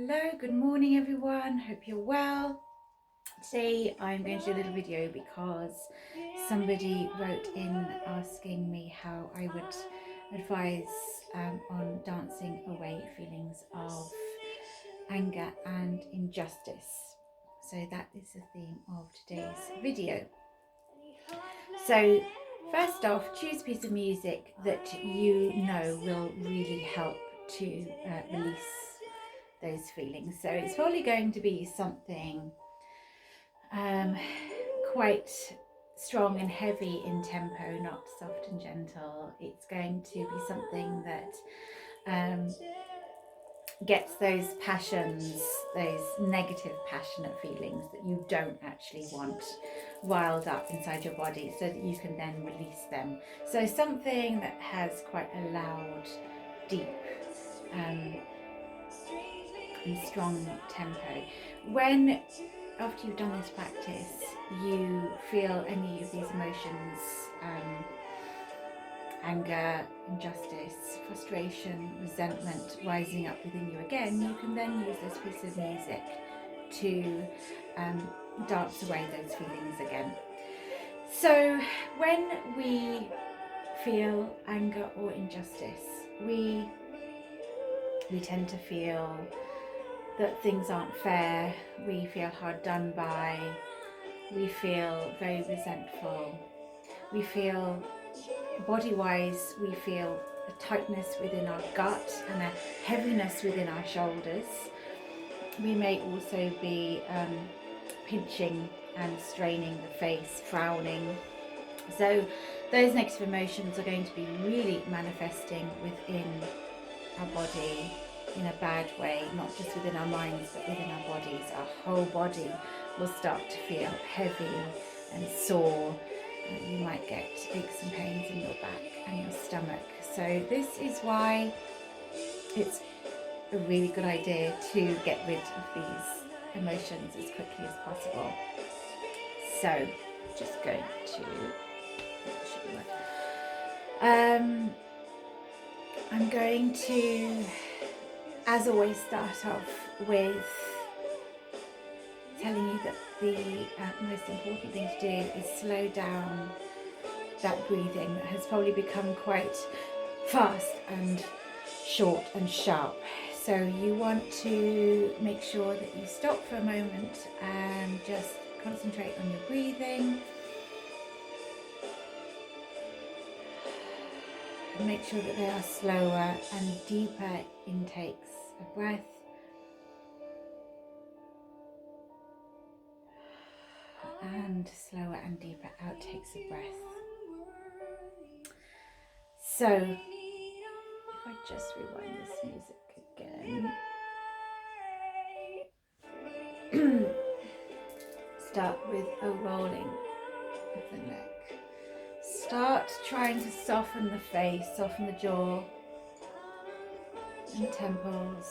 Hello, good morning everyone, hope you're well. Today I'm going to do a little video because somebody wrote in asking me how I would advise on dancing away feelings of anger and injustice. So that is the theme of today's video. So first off, choose a piece of music that you know will really help to release those feelings. So it's probably going to be something quite strong and heavy in tempo, not soft and gentle. It's going to be something that gets those passions, those negative passionate feelings that you don't actually want riled up inside your body so that you can then release them. So something that has quite a loud, deep and strong tempo. When after you've done this practice you feel any of these emotions, anger, injustice, frustration, resentment rising up within you again, you can then use this piece of music to dance away those feelings again. So when we feel anger or injustice, we tend to feel that things aren't fair, we feel hard done by, we feel very resentful, we feel body-wise, we feel a tightness within our gut and a heaviness within our shoulders. We may also be pinching and straining the face, frowning. So those negative emotions are going to be really manifesting within our body in a bad way, not just within our minds but within our bodies. Our whole body will start to feel heavy and sore. You might get aches and pains in your back and your stomach. So this is why it's a really good idea to get rid of these emotions as quickly as possible. So just going to I'm going to, as always, start off with telling you that the most important thing to do is slow down that breathing that has probably become quite fast and short and sharp. So you want to make sure that you stop for a moment and just concentrate on your breathing. And make sure that they are slower and deeper intakes of breath. And slower and deeper outtakes of breath. So, if I just rewind this music again. Start with a rolling of the neck. Start trying to soften the face, soften the jaw and the temples.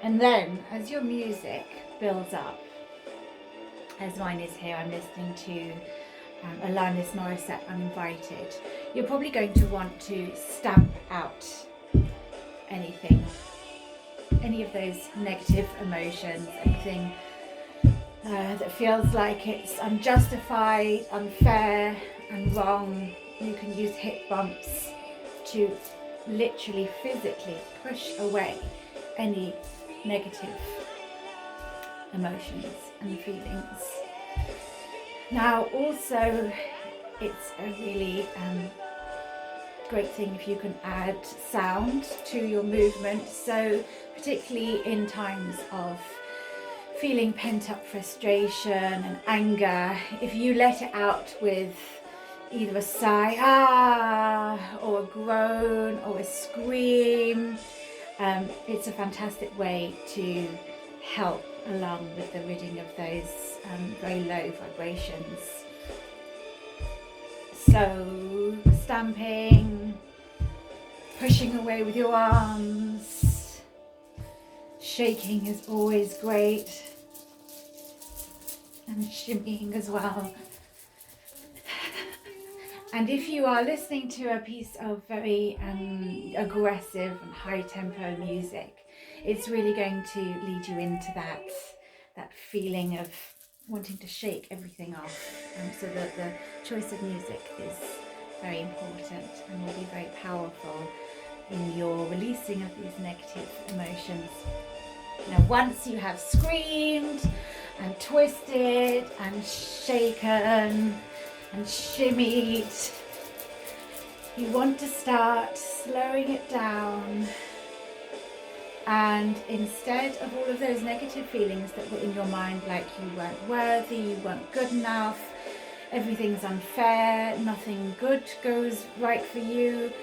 And then, as your music builds up, as mine is here, I'm listening to Alanis Morissette, Uninvited. You're probably going to want to stamp out any of those negative emotions, anything that feels like it's unjustified, unfair and wrong. You can use hip bumps to literally physically push away any negative emotions and feelings. Now also it's a really great thing if you can add sound to your movement, so particularly in times of feeling pent-up frustration and anger, if you let it out with either a sigh, or a groan or a scream, it's a fantastic way to help along with the ridding of those very low vibrations. So stamping, pushing away with your arms, shaking is always great, and shimmying as well. And if you are listening to a piece of very aggressive and high tempo music, it's really going to lead you into that feeling of wanting to shake everything off. So that the choice of music is very important and will be very powerful in your releasing of these negative emotions. Now, once you have screamed and twisted and shaken and shimmied, you want to start slowing it down, and instead of all of those negative feelings that were in your mind, like you weren't worthy, you weren't good enough, everything's unfair, nothing good goes right for you,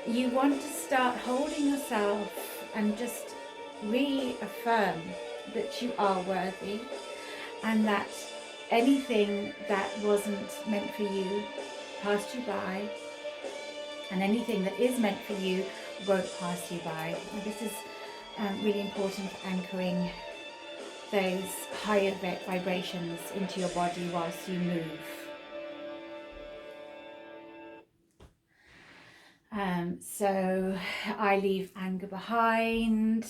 you want to start holding yourself and just reaffirm that you are worthy, and that anything that wasn't meant for you passed you by, and anything that is meant for you won't pass you by. And this is really important for anchoring those higher vibrations into your body whilst you move. So I leave anger behind.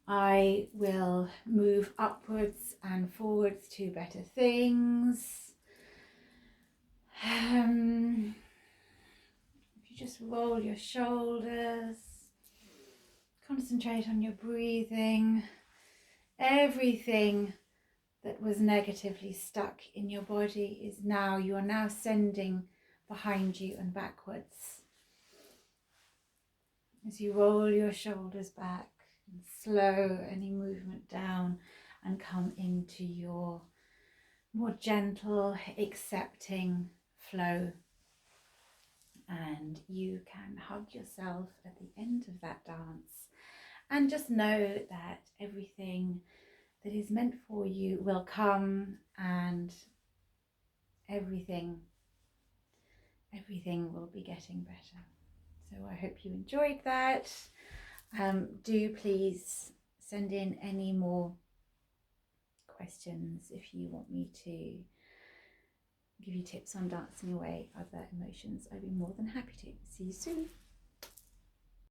I will move upwards and forwards to better things. If you just roll your shoulders, concentrate on your breathing, everything that was negatively stuck in your body is now, you are now sending behind you and backwards. As you roll your shoulders back and slow any movement down and come into your more gentle, accepting flow. And you can hug yourself at the end of that dance and just know that everything that is meant for you will come, and everything will be getting better. So I hope you enjoyed that. Do please send in any more questions if you want me to give you tips on dancing away other emotions. I'd be more than happy to. See you soon.